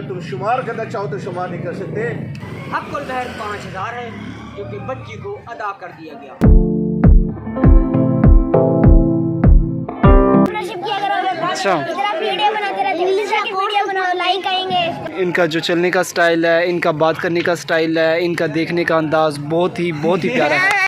اگر تم شمار کرنا چاہو تو شمار نہیں کر سکتے. حق البحر 5000 ہے جو کہ بچی کو ادا کر دیا گیا. اچھا ان کا جو چلنے کا سٹائل ہے، ان کا بات کرنے کا سٹائل ہے، ان کا دیکھنے کا انداز بہت ہی پیارا ہے.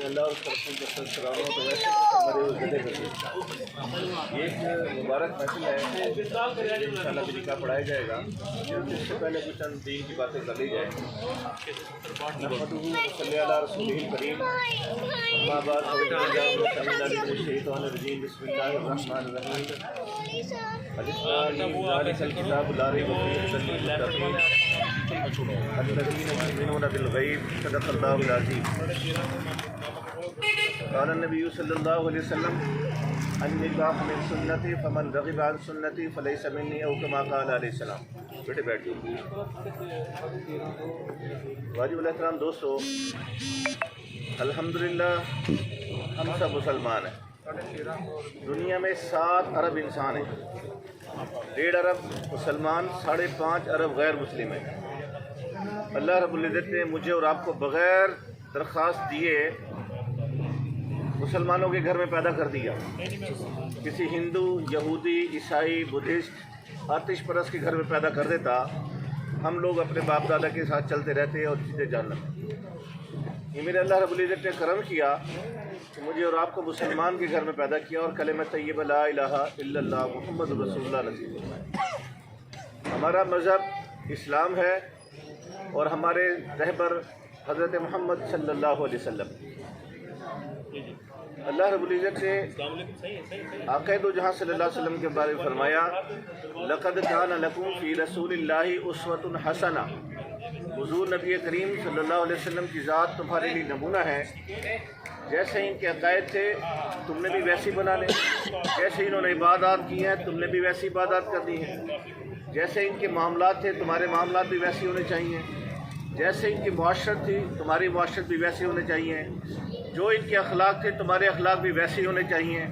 اللہ اور رسول کے سلام تو ویسے ہمارے گدے کرتے یہ ایک مبارک محفل ہے، انشاءاللہ بھی نکاح پڑھایا جائے گا. اس سے پہلے کچھ چند دین کی باتیں کر لی جائیں. نحمدہ صلی علی رسول کریم. اما بعد الشیطان الرجیم. بسم اللہ الرحمن الرحیم. ذالک الکتاب لا ریب فیہ ھدی للمتقین الذین یؤمنون بالغیب. صدق اللہ العظیم. قال النبی صلی اللہ علیہ وسلم النکاح من سنتی فمن رغب عن سنتی فلیس منی او کما قال علیہ السلام. بیٹے بیٹھ جاؤ. واجب الاحترام دوستو، الحمدللہ ہم سب مسلمان ہیں. دنیا میں 7 ارب انسان ہیں. 1.5 ارب مسلمان، 5.5 ارب غیر مسلم ہیں. اللہ رب العزت نے مجھے اور آپ کو بغیر درخواست دیے مسلمانوں کے گھر میں پیدا کر دیا. کسی ہندو، یہودی، عیسائی، بدھسٹ، آتش پرست کے گھر میں پیدا کر دیتا، ہم لوگ اپنے باپ دادا کے ساتھ چلتے رہتے اور سیدھے جاننا. یہ میرے اللہ رب العزت نے کرم کیا کہ مجھے اور آپ کو مسلمان کے گھر میں پیدا کیا اور کلمہ طیبہ لا الہ الا اللہ محمد رسول اللہ نصیب فرمایا. ہمارا مذہب اسلام ہے اور ہمارے رہبر حضرت محمد صلی اللہ علیہ وسلم. اللہ رب العزت نے آقا دو جہاں صلی اللہ علیہ وسلم کے بارے میں فرمایا لقد کان لکم فی رسول اللہ اسوۃ حسنہ. حضور نبی کریم صلی اللہ علیہ وسلم کی ذات تمہارے لیے نمونہ ہے. جیسے ان کے عقائد تھے تم نے بھی ویسی بنا لے. جیسے انہوں نے عبادات کی ہیں تم نے بھی ویسی عبادات کرنی ہے. جیسے ان کے معاملات تھے تمہارے معاملات بھی ویسے ہونے چاہیے. جیسے ان کی معاشرت تھی تمہاری معاشرت بھی ویسے ہونے چاہیے. جو ان کے اخلاق تھے تمہارے اخلاق بھی ویسے ہونے چاہیے.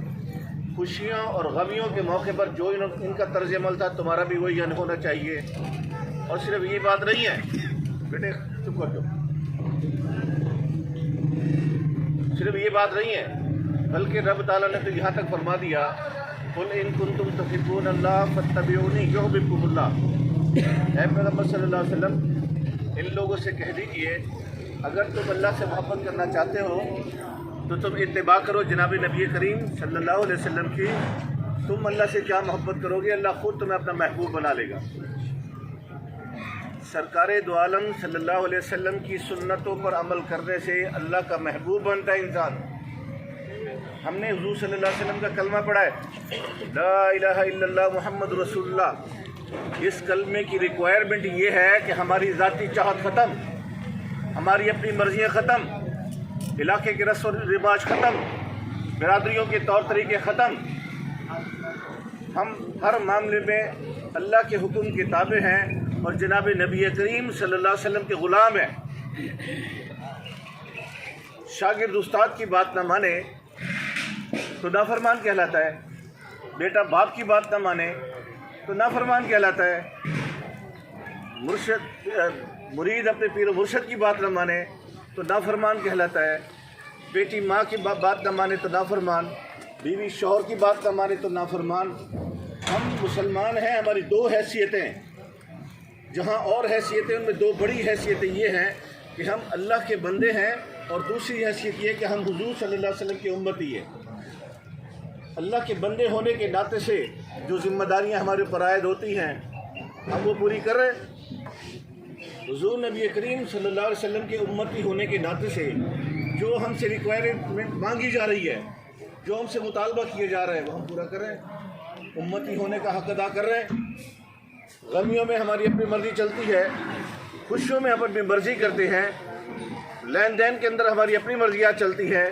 خوشیوں اور غمیوں کے موقع پر جو ان کا طرز عمل تھا تمہارا بھی وہی ہونا چاہیے. اور صرف یہ بات نہیں ہے، بیٹے چپ کر جاؤ، صرف یہ بات نہیں ہے بلکہ رب تعالیٰ نے تو یہاں تک فرما دیا قل ان کنتم تحبون اللہ فاتبعونی یحببکم اللہ. اے پیغمبر صلی اللہ علیہ وسلم ان لوگوں سے کہہ دیجئے اگر تم اللہ سے محبت کرنا چاہتے ہو تو تم اتباع کرو جناب نبی کریم صلی اللہ علیہ وسلم کی. تم اللہ سے کیا محبت کرو گے، اللہ خود تمہیں اپنا محبوب بنا لے گا. سرکار دو عالم صلی اللہ علیہ وسلم کی سنتوں پر عمل کرنے سے اللہ کا محبوب بنتا ہے انسان. ہم نے حضور صلی اللہ علیہ وسلم کا کلمہ پڑھا ہے، لا الہ الا اللہ محمد رسول اللہ، اس کلمے کی ریکوائرمنٹ یہ ہے کہ ہماری ذاتی چاہت ختم، ہماری اپنی مرضیاں ختم، علاقے کے رسم و رواج ختم، برادریوں کے طور طریقے ختم، ہم ہر معاملے میں اللہ کے حکم کے تابع ہیں اور جناب نبی کریم صلی اللہ علیہ وسلم کے غلام ہیں۔ شاگرد استاد کی بات نہ مانے تو نافرمان کہلاتا ہے، بیٹا باپ کی بات نہ مانے تو نافرمان کہلاتا ہے، مرید اپنے پیر و مرشد کی بات نہ مانے تو نافرمان کہلاتا ہے، بیٹی ماں کی بات نہ مانے تو نافرمان، بیوی شوہر کی بات نہ مانے تو نافرمان۔ ہم مسلمان ہیں، ہماری دو حیثیتیں، جہاں اور حیثیتیں ان میں دو بڑی حیثیتیں یہ ہیں کہ ہم اللہ کے بندے ہیں، اور دوسری حیثیت یہ کہ ہم حضور صلی اللہ علیہ وسلم کی امتی ہیں۔ اللہ کے بندے ہونے کے ناطے سے جو ذمہ داریاں ہمارے اوپر عائد ہوتی ہیں ہم وہ پوری کر رہے ہیں۔ حضور نبی کریم صلی اللہ علیہ وسلم کے امتی ہونے کے ناطے سے جو ہم سے ریکوائرمنٹ مانگی جا رہی ہے، جو ہم سے مطالبہ کیا جا رہا ہے وہ ہم پورا کر رہے ہیں، امتی ہونے کا حق ادا کر رہے ہیں۔ غمیوں میں ہماری اپنی مرضی چلتی ہے، خوشیوں میں ہم اپنی مرضی کرتے ہیں، لین دین کے اندر ہماری اپنی مرضیات چلتی ہے۔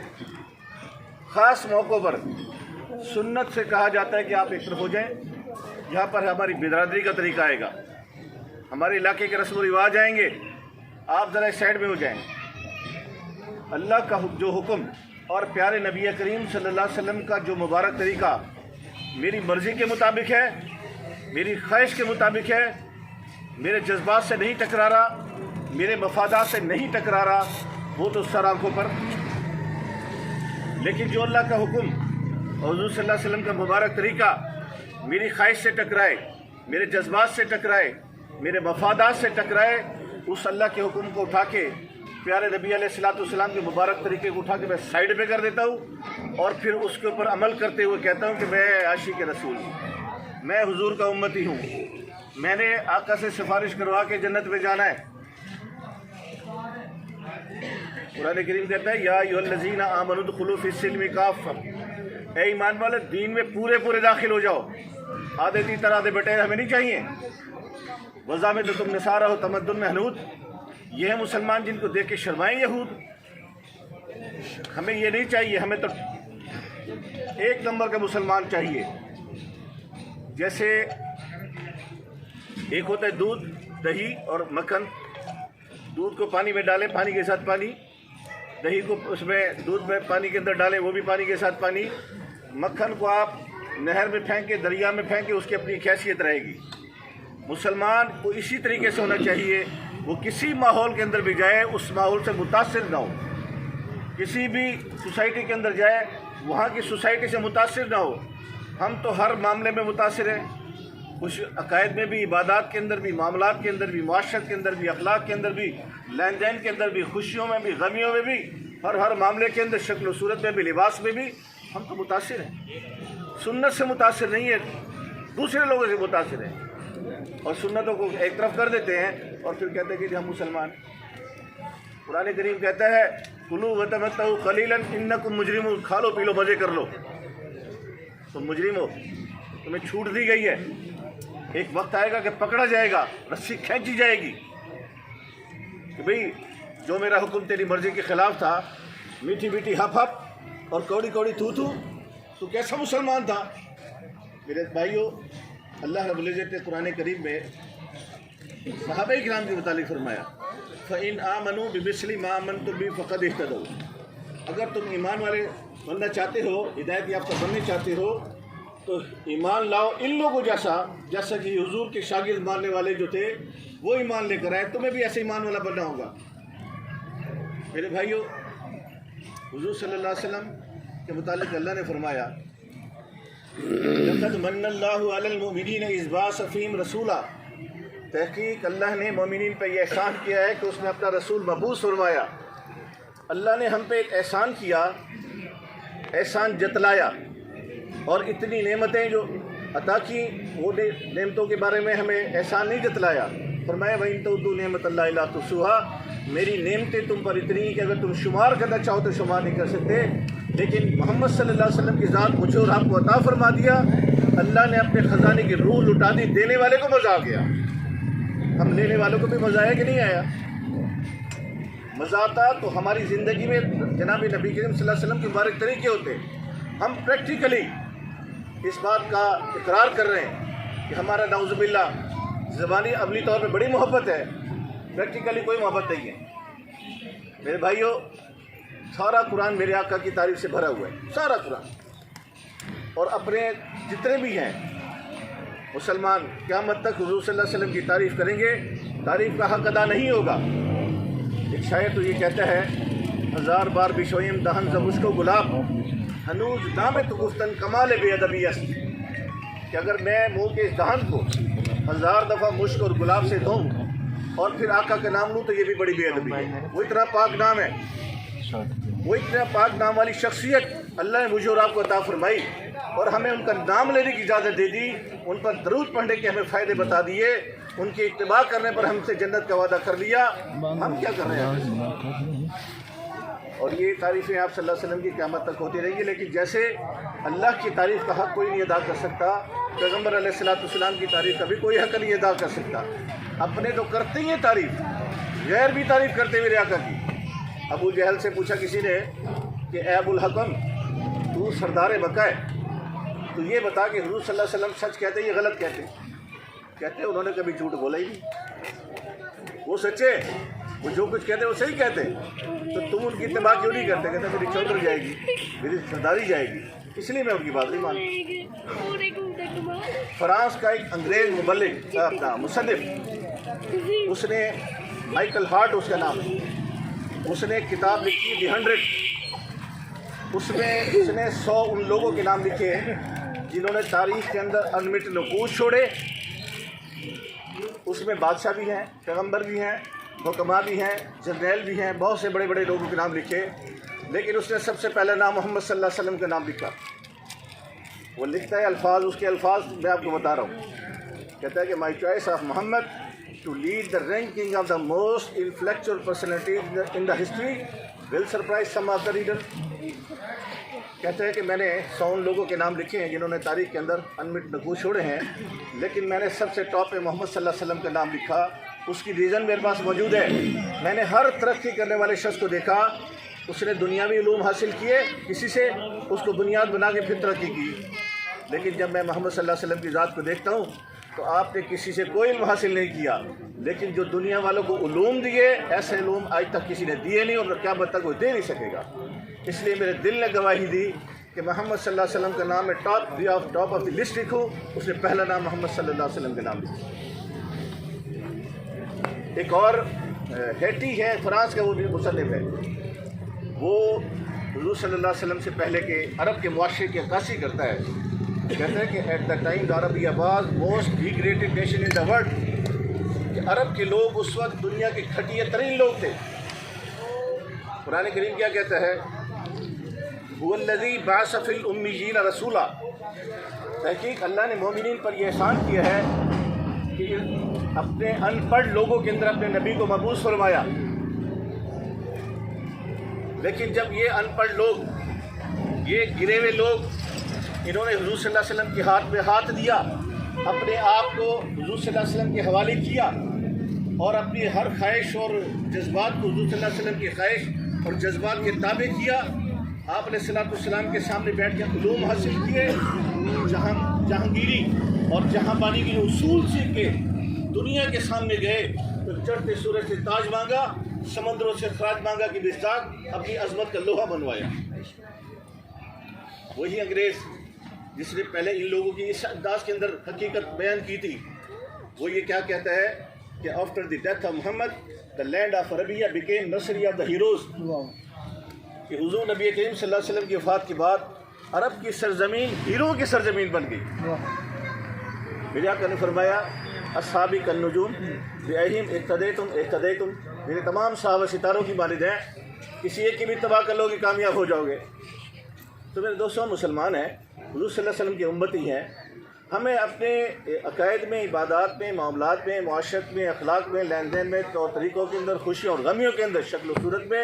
خاص موقعوں پر سنت سے کہا جاتا ہے کہ آپ ایک طرف ہو جائیں، یہاں پر ہماری برادری کا طریقہ آئے گا، ہمارے علاقے کے رسم و رواج آئیں گے، آپ ذرا سائڈ میں ہو جائیں۔ اللہ کا جو حکم اور پیارے نبی کریم صلی اللہ علیہ وسلم کا جو مبارک طریقہ میری مرضی کے مطابق ہے، میری خواہش کے مطابق ہے، میرے جذبات سے نہیں ٹکرا رہا، میرے مفادات سے نہیں ٹکرا رہا، وہ تو سر آنکھوں پر۔ لیکن جو اللہ کا حکم اور حضور صلی اللہ علیہ وسلم کا مبارک طریقہ میری خواہش سے ٹکرائے، میرے جذبات سے ٹکرائے، میرے مفادات سے ٹکرائے، اس اللہ کے حکم کو اٹھا کے پیارے نبی علیہ الصلوۃ والسلام کے مبارک طریقے کو اٹھا کے میں سائڈ پہ کر دیتا ہوں، اور پھر اس کے اوپر عمل کرتے ہوئے کہتا ہوں کہ میں عاشق رسول ہوں، میں حضور کا امتی ہوں، میں نے آقا سے سفارش کروا کے جنت میں جانا ہے۔ قرآن کریم کہتا ہے یا ایھا الذین آمنوا ادخلوا فی السلم کافہ، اے ایمان والے دین میں پورے داخل ہو جاؤ، آدھے تیتر آدھے بٹیر ہمیں نہیں چاہیے۔ وضامن تم نصارہ ہو تمدن میں حنود، یہ ہے مسلمان جن کو دیکھ کے شرمائیں یہود، ہمیں یہ نہیں چاہیے، ہمیں تو ایک نمبر کا مسلمان چاہیے۔ جیسے ایک ہوتا ہے دودھ، دہی اور مکھن، دودھ کو پانی میں ڈالیں، پانی کے ساتھ پانی، دہی کو اس میں دودھ میں پانی کے اندر ڈالیں، وہ بھی پانی کے ساتھ پانی، مکھن کو آپ نہر میں پھینکیں، دریا میں پھینکیں، اس کی اپنی حیثیت رہے گی۔ مسلمان کو اسی طریقے سے ہونا چاہیے، وہ کسی ماحول کے اندر بھی جائے اس ماحول سے متاثر نہ ہو، کسی بھی سوسائٹی کے اندر جائے وہاں کی سوسائٹی سے متاثر نہ ہو۔ ہم تو ہر معاملے میں متاثر ہیں، کچھ عقائد میں بھی، عبادات کے اندر بھی، معاملات کے اندر بھی، معاشرت کے اندر بھی، اخلاق کے اندر بھی، لین دین کے اندر بھی، خوشیوں میں بھی، غمیوں میں بھی، ہر معاملے کے اندر، شکل و صورت میں بھی، لباس میں بھی ہم تو متاثر ہیں۔ سنت سے متاثر نہیں ہے، دوسرے لوگوں سے متاثر ہیں، اور سنتوں کو ایک طرف کر دیتے ہیں اور پھر کہتے ہیں کہ ہم مسلمان۔ قرآن کریم کہتا ہے کلوا وتمتعوا قلیلا انکم مجرمون، کھا لو پی لو مزے کر لو، تم مجرم ہو، تمہیں چھوٹ دی گئی ہے، ایک وقت آئے گا کہ پکڑا جائے گا، رسی کھینچی جائے گی کہ بھئی جو میرا حکم تیری مرضی کے خلاف تھا، میٹھی میٹھی ہپ ہپ اور کوڑی کوڑی تھو تھو، تو کیسا مسلمان تھا؟ میرے بھائیوں، اللہ رب العزت نے قرآن کریم میں صحابہ کرام کے متعلق فرمایا فَإِنْ آمَنُوا بِمِثْلِ مَا آمَنْتُم بِهِ فَقَدِ اهْتَدَوْا، اگر تم ایمان والے بننا چاہتے ہو، ہدایت یافتہ بننا چاہتے ہو، تو ایمان لاؤ ان لوگوں جیسا کہ حضور کے شاگرد ماننے والے جو تھے وہ ایمان لے کر آئے، تمہیں بھی ایسے ایمان والا بننا ہوگا۔ میرے بھائیوں، حضور صلی اللہ علیہ وسلم کے متعلق اللہ نے فرمایا لَقَدْ مَنَّ اللَّهُ عَلَى الْمُؤْمِنِينَ إِذْ بَعَثَ فِيهِمْ رَسُولًا، تحقیق اللہ نے مومنین پہ یہ احسان کیا ہے کہ اس نے اپنا رسول مبعوث فرمایا۔ اللہ نے ہم پہ ایک احسان کیا، احسان جتلایا، اور اتنی نعمتیں جو عطا کی، وہ نعمتوں کے بارے میں ہمیں احسان نہیں جتلایا۔ فرمایا وَإِن تَعُدُّوا نِعْمَتَ اللَّهِ لَا تُحْصُوهَا، میری نعمتیں تم پر اتنی ہیں کہ اگر تم شمار کرنا چاہو تو شمار نہیں کر سکتے۔ لیکن محمد صلی اللہ علیہ وسلم کی ذات مجھے اور آپ کو عطا فرما دیا، اللہ نے اپنے خزانے کی روح لٹا دی، دینے والے کو مزہ آ گیا، ہم لینے والوں کو بھی مزہ آیا کہ نہیں آیا؟ مزہ آتا تو ہماری زندگی میں جناب نبی کریم صلی اللہ علیہ وسلم کے مبارک طریقے ہوتے، ہم پریکٹیکلی اس بات کا اقرار کر رہے ہیں کہ ہمارا نعوذ باللہ زبانی عملی طور پہ بڑی محبت ہے، پریکٹیکلی کوئی محبت نہیں ہے۔ میرے بھائیوں، سارا قرآن میرے آقا کی تعریف سے بھرا ہوا ہے، سارا قرآن، اور اپنے جتنے بھی ہیں مسلمان قیامت تک حضور صلی اللہ علیہ وسلم کی تعریف کریں گے، تعریف کا حق ادا نہیں ہوگا۔ ایک شاعر تو یہ کہتا ہے، ہزار بار بشویم دہن ز مشک و گلاب ہنوز دام تو گفتن کمال بے ادبی است، کہ اگر میں منہ کے اس دہن کو ہزار دفعہ مشک اور گلاب سے دھوں اور پھر آقا کا نام لوں تو یہ بھی بڑی بے ادبی ہے۔ وہ اتنا پاک نام ہے، وہ اتنا پاک نام والی شخصیت اللہ نے مجھے اور آپ کو عطا فرمائی، اور ہمیں ان کا نام لینے کی اجازت دے دی، ان پر درود پڑھنے کے ہمیں فائدے بتا دیے، ان کی اتباع کرنے پر ہم سے جنت کا وعدہ کر لیا، ہم کیا کر رہے ہیں؟ اور یہ تعریفیں آپ صلی اللہ علیہ وسلم کی قیامت تک ہوتی رہیں گی، لیکن جیسے اللہ کی تعریف کا حق کوئی نہیں ادا کر سکتا، پیغمبر علیہ السلام کی تعریف کا بھی کوئی حق نہیں ادا کر سکتا۔ اپنے تو کرتے ہی ہیں تعریف، غیر بھی تعریف کرتے میرے آقا کی۔ ابو جہل سے پوچھا کسی نے کہ اے ابو الحکم، تو سردار مکہ ہے، تو یہ بتا کہ حضور صلی اللہ علیہ وسلم سچ کہتے یہ غلط کہتے؟ کہتے انہوں نے کبھی جھوٹ بولا ہی نہیں، وہ سچے، وہ جو کچھ کہتے وہ صحیح کہتے، تو تم ان کی اتباع کیوں نہیں کرتے؟ کہتے میری چودھری جائے گی، میری سرداری جائے گی، اس لیے میں ان کی بات نہیں مانتا۔ فرانس کا ایک انگریز مبلغ اپنا مصنف، اس نے مائیکل ہارٹ اس کا نام ہے، اس نے ایک کتاب لکھی دی 100، اس میں اس نے 100 ان لوگوں کے نام لکھے ہیں جنہوں نے تاریخ کے اندر انمٹ نقوش چھوڑے۔ اس میں بادشاہ بھی ہیں، پیغمبر بھی ہیں، حکماء بھی ہیں، جرنیل بھی ہیں، بہت سے بڑے بڑے لوگوں کے نام لکھے، لیکن اس نے سب سے پہلے نام محمد صلی اللہ علیہ وسلم کا نام لکھا۔ وہ لکھتا ہے الفاظ، اس کے الفاظ میں آپ کو بتا رہا ہوں، کہتا ہے کہ my choice of Muhammad to lead the ranking of the most intellectual personalities in the history will surprise some of the reader. کہتے ہیں کہ میں نے 100 لوگوں کے نام لکھے ہیں جنہوں نے تاریخ کے اندر انمٹ نقوش چھوڑے ہیں، لیکن میں نے سب سے ٹاپ پہ محمد صلی اللہ علیہ وسلم کا نام لکھا۔ اس کی ریزن میرے پاس موجود ہے، میں نے ہر ترقی کرنے والے شخص کو دیکھا، اس نے دنیاوی علوم حاصل کیے کسی سے، اس کو بنیاد بنا کے پھر ترقی کی، لیکن جب میں محمد صلی اللہ علیہ وسلم کی ذات کو دیکھتا ہوں تو آپ نے کسی سے کوئی علم حاصل نہیں کیا، لیکن جو دنیا والوں کو علوم دیے، ایسے علوم آج تک کسی نے دیے نہیں اور قیامت تک وہ دے نہیں سکے گا۔ اس لیے میرے دل نے گواہی دی کہ محمد صلی اللہ علیہ وسلم کا نام میں ٹاپ آف دی لسٹ لکھوں، اس نے پہلا نام محمد صلی اللہ علیہ وسلم کے نام لکھا۔ ایک اور ہیٹی ہے، فرانس کا، وہ بھی مصنف ہے، وہ حضور صلی اللہ علیہ وسلم سے پہلے کے عرب کے معاشرے کی عکاسی کرتا ہے، کہتا ہے کہ at the time the Arabia was most degraded nation in the world, کہ عرب کے لوگ اس وقت دنیا کے گھٹیا ترین لوگ تھے۔ قرآن کریم کیا کہتا ہے؟ هو الذی بعث فی الامیین رسولا، تحقیق اللہ نے مومنین پر یہ احسان کیا ہے کہ اپنے ان پڑھ لوگوں کے اندر اپنے نبی کو مبعوث فرمایا، لیکن جب یہ ان پڑھ لوگ، یہ گرے ہوئے لوگ، انہوں نے حضور صلی اللہ علیہ وسلم کے ہاتھ میں ہاتھ دیا، اپنے آپ کو حضور صلی اللہ علیہ وسلم کے حوالے کیا، اور اپنی ہر خواہش اور جذبات کو حضور صلی اللہ علیہ وسلم کی خواہش اور جذبات کے تابع کیا، آپ علیہ الصلوۃ والسلام کے سامنے بیٹھ کے علوم حاصل کیے، جہانگیری اور جہاں پانی کے اصول سیکھ کے دنیا کے سامنے گئے، تو چڑھتے سورج سے تاج مانگا، سمندروں سے خراج مانگا کہ مصداق اپنی عظمت کا لوہا بنوایا۔ وہی انگریز جس نے پہلے ان لوگوں کی اس انداز کے اندر حقیقت بیان کی تھی، وہ یہ کیا کہتا ہے کہ after the death of Muhammad the land of Arabia became nursery of the heroes, کہ حضور نبی کریم صلی اللہ علیہ وسلم کی وفات کے بعد عرب کی سرزمین ہیرو کی سرزمین بن گئی۔ میرے آقا نے فرمایا اصحابی کالنجوم بأیہم اقتدیتم، میرے تمام صحابہ ستاروں کی مانند ہیں، کسی ایک کی بھی اتباع کر لو گے کامیاب ہو جاؤ گے۔ تو میرے دوستوں، مسلمان ہیں، حضور صلی اللہ علیہ وسلم کی امتی ہیں، ہمیں اپنے عقائد میں، عبادات میں، معاملات میں، معاشرت میں، اخلاق میں، لین دین میں، طور طریقوں کے اندر، خوشیوں اور غمیوں کے اندر، شکل و صورت میں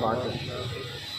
5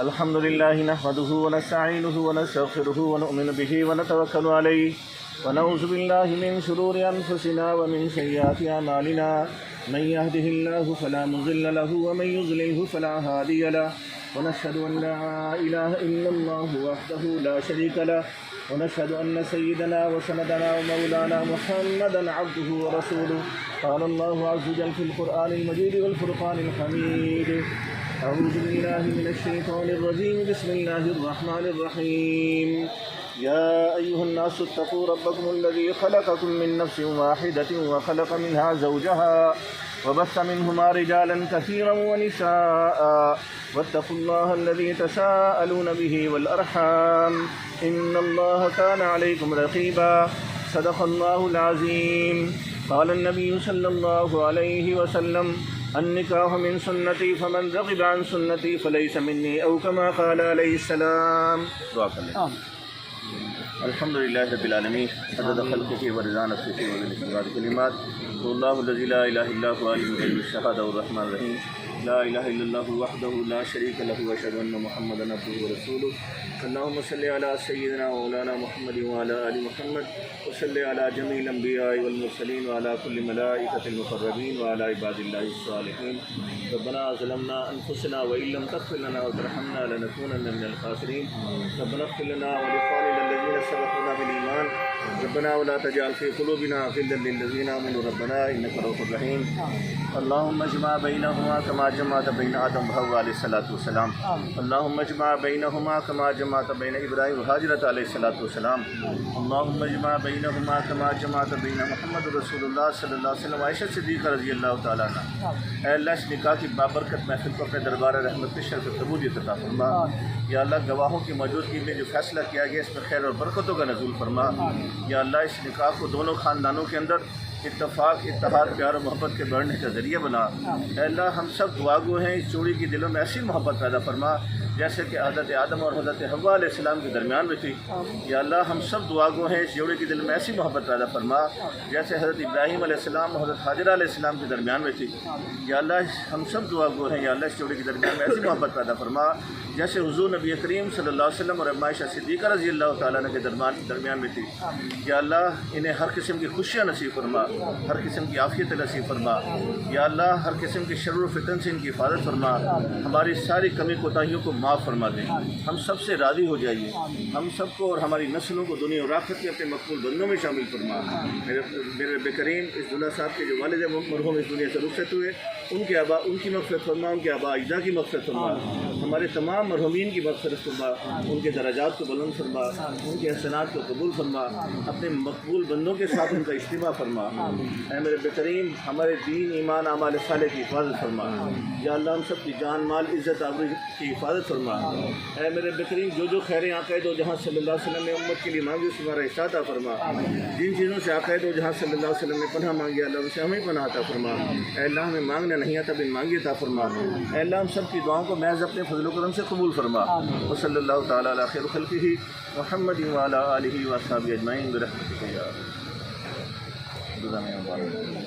الحمد لله نحمده ونستعينه ونستغفره ونؤمن به ونتوكل عليه ونعوذ بالله من شرور أنفسنا ومن سيئات أعمالنا من يهده الله فلا مضل له ومن يضلله فلا هادي له ونشهد أن لا إله إلا الله وحده لا شريك له ونشهد أن سيدنا وسندنا ومولانا محمدا عبده ورسوله قال الله عز وجل في القرآن المجيد والفرقان الحميد أعوذ بالله من الشيطان الرجيم بسم الله الرحمن الرحيم يا أيها الناس اتقوا ربكم الذي خلقكم من نفس واحدة وخلق منها زوجها وبث منهما رجالا كثيرا ونساء واتقوا الله الذي تساءلون به والأرحام إن الله كان عليكم رقيبا صدق الله العظيم قال النبي صلى الله عليه وسلم النکاح من سنتی فمن رغب عن سنتی فلیس منی او کما قال علیہ السلام. دعا کر لیں. الحمدللہ رب العالمین عدد خلقہ ورضا نفسہ ومراد کلمات اللہ الذی لا الہ الا هو عالم الغیب والشہادہ الرحمن الرحیم لا الہ الا اللہ وحدہ لا شریک لہ واشہد ان محمدا عبدہ ورسولہ. اللہم صلی علی سیدنا مولانا محمد وعلی آل محمد وصلی علی جمیع الانبیاء والمرسلین وعلی کل ملائکۃ المقربین وعلی عباد اللہ الصالحین. ربنا ظلمنا انفسنا وان لم تغفر لنا وترحمنا لنکونن من الخاسرین. ربنا اغفر لنا ولاخواننا الذین سبقونا بالایمان ربنا ولا تجعل في قلوبنا غلا للذین آمنوا ربنا انک رؤوف رحیم. اللهم اجمع بینہما کما جمعت بین آدم وحواء علیہ الصلوۃ والسلام. اللهم اجمع بینہما کما جمعت بین ابراہیم وحاجرۃ علیہ الصلوۃ والسلام. اللهم اجمع بینہما کما جمعت بین محمد رسول اللہ صلی اللہ علیہ وسلم عائشہ صدیقہ رضی اللہ تعالیٰ عنہ. اے اللہ اس نکاح کی بابرکت محفل کو اپنے دربار رحمت کی شرف قبولیت عطا فرما. یا اللہ گواہوں کی موجودگی میں جو فیصلہ کیا گیا اس میں خیر اور برکتوں کا نزول فرما. یا اللہ اس نکاح کو دونوں خاندانوں کے اندر اتفاق اتحاد پیار و محبت کے بڑھنے کا ذریعہ بنا. اے اللہ ہم سب دعا گو ہیں اس جوڑی کی دلوں میں ایسی محبت پیدا فرما جیسے کہ حضرت آدم اور حضرت حوا علیہ السلام کے درمیان میں تھی. یا اللہ ہم سب دعا گو ہیں اس جوڑے کی دل میں ایسی محبت پیدا فرما جیسے حضرت ابراہیم علیہ السلام اور حضرت حاجرہ علیہ السلام کے درمیان میں تھی. یا اللہ ہم سب دعا گو ہیں یا اللہ اس جوڑے کے درمیان میں ایسی محبت پیدا فرما جیسے حضور نبی کریم صلی اللہ علیہ وسلم اور عائشہ صدیقہ رضی اللہ تعالیٰ عنہ کے درمیان میں تھی. یا اللہ انہیں ہر قسم کی خوشیاں نصیب فرما ہر قسم کی عافیت نصیب فرما. یا اللہ ہر قسم کے شر و فتن سے ان کی حفاظت فرما. ہماری ساری کمی کوتاہیوں کو معاف فرما دیں. ہم سب سے راضی ہو جائیے. ہم سب کو اور ہماری نسلوں کو دنیا اور آخرت کے اپنے مقبول بندوں میں شامل فرما. میرے رب کریم اس دلہا صاحب کے جو والد مرحوم اس دنیا سے رخصت ہوئے ان کے آبا ان کی مغفرت فرما. ان کے آبا اجداد کی مغفرت فرما. ہمارے تمام مرحومین کی مغفرت فرما. ان کے درجات کو بلند فرما. ان کے حسنات کو قبول فرما. اپنے مقبول بندوں کے ساتھ ان کا اجتماع فرما. اے میرے رب کریم ہمارے دین ایمان اعمال صالح کی حفاظت فرما. یا اللہ ہم سب کی جان مال عزت آبرو کی حفاظت فرما. اے میرے رب کریم جو خیریں عقائد و جہاں صلی اللہ علیہ وسلم نے امت کے لیے مانگی اس ہمارا احساس عطا فرما. جن چیزوں سے عقائد و جہاں صلی اللہ علیہ وسلم نے پناہ مانگی اللہ ان سے ہمیں پناہ عطا فرما. اے اللہ ہمیں مانگنا نہیں آتا بن مانگی عطا فرما. اے اللہ ہم سب کی دعاؤں کو محض اپنے فضل و کرم سے قبول فرما. وصلی اللہ تعالیٰ علی خیر خلقہ محمد وعلی آلہ واصحابہ اجمعین برحمتک یا بنا رہے